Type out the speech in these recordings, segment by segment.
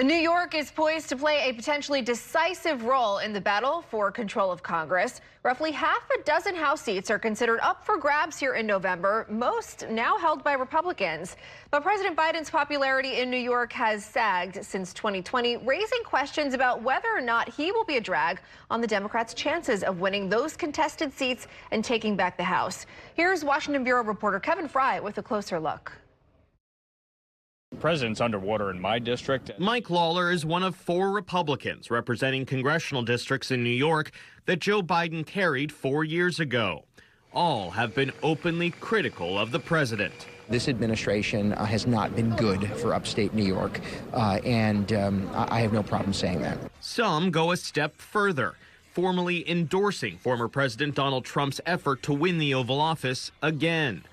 New York is poised to play a potentially decisive role in the battle for control of Congress. Roughly half a dozen House seats are considered up for grabs here in November, most now held by Republicans. But President Biden's popularity in New York has sagged since 2020, raising questions about whether or not he will be a drag on the Democrats' chances of winning those contested seats and taking back the House. Here's Washington Bureau reporter Kevin Fry with a closer look. The president's underwater in my district. Mike Lawler is one of 4 Republicans representing congressional districts in New York that Joe Biden carried 4 years ago. All have been openly critical of the president. This administration has not been good for upstate New York, and I have no problem saying that. Some go a step further, formally endorsing former President Donald Trump's effort to win the Oval Office again.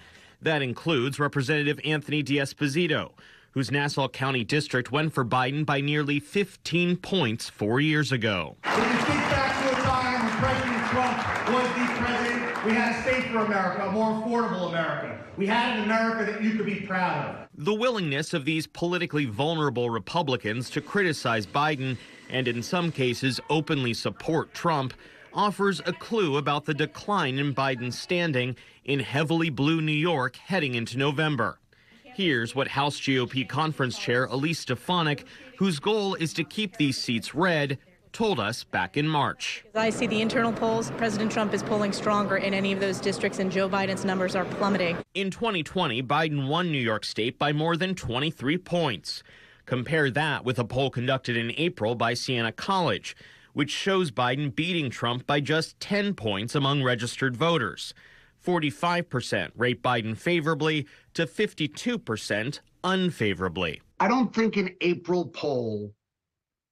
That includes Representative Anthony D'Esposito, whose Nassau County district went for Biden by nearly 15 points 4 years ago. We can think back to a time when President Trump was the president. We had a safer America, a more affordable America. We had an America that you could be proud of. The willingness of these politically vulnerable Republicans to criticize Biden and in some cases openly support Trump offers a clue about the decline in Biden's standing in heavily blue New York heading into November. Here's what House GOP Conference Chair Elise Stefanik, whose goal is to keep these seats red, told us back in March. I see the internal polls. President Trump is polling stronger in any of those districts, and Joe Biden's numbers are plummeting. In 2020, Biden won New York State by more than 23 points. Compare that with a poll conducted in April by Siena College, which shows Biden beating Trump by just 10 points among registered voters. 45% rate Biden favorably to 52% unfavorably. I don't think an April poll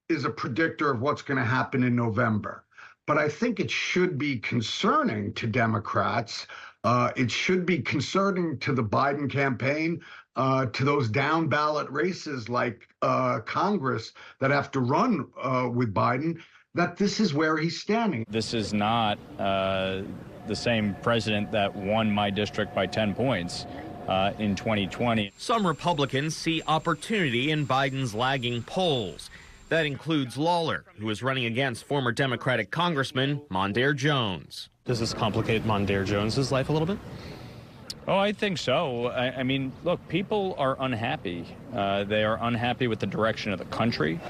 is a predictor of what's going to happen in November, but I think it should be concerning to Democrats. It should be concerning to the Biden campaign, to those down ballot races like Congress that have to run with Biden, that this is where he's standing. This is not the same president that won my district by 10 points in 2020. Some Republicans see opportunity in Biden's lagging polls. That includes Lawler, who is running against former Democratic Congressman Mondaire Jones. Does this complicate Mondaire Jones's life a little bit? Oh, I think so. I mean, look, people are unhappy. They are unhappy with the direction of the country.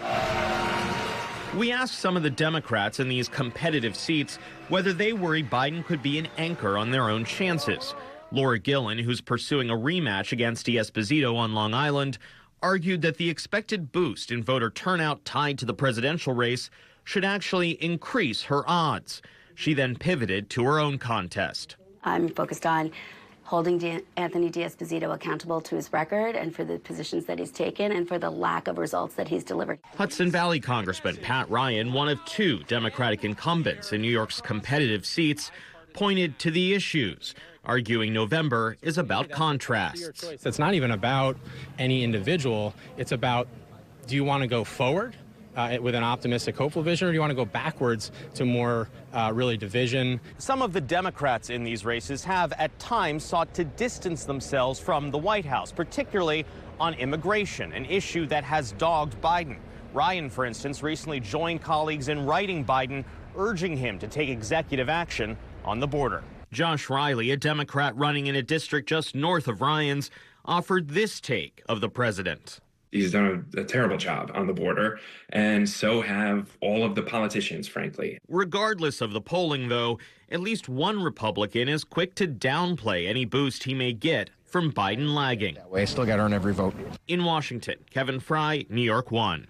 We asked some of the Democrats in these competitive seats whether they worry Biden could be an anchor on their own chances. Laura Gillen, who's pursuing a rematch against D'Esposito on Long Island, argued that the expected boost in voter turnout tied to the presidential race should actually increase her odds. She then pivoted to her own contest. I'm focused on holding Anthony D'Esposito accountable to his record and for the positions that he's taken and for the lack of results that he's delivered. Hudson Valley Congressman Pat Ryan, one of 2 Democratic incumbents in New York's competitive seats, pointed to the issues, arguing November is about contrasts. It's not even about any individual. It's about, do you want to go forward with an optimistic, hopeful vision, or do you want to go backwards to more really division? Some of the Democrats in these races have at times sought to distance themselves from the White House, particularly on immigration, an issue that has dogged Biden. Ryan, for instance, recently joined colleagues in writing Biden, urging him to take executive action on the border. Josh Riley, a Democrat running in a district just north of Ryan's, offered this take of the president. He's done a terrible job on the border, and so have all of the politicians, frankly. Regardless of the polling, though, at least one Republican is quick to downplay any boost he may get from Biden lagging. That way, I still got to earn every vote. In Washington, Kevin Fry, New York 1.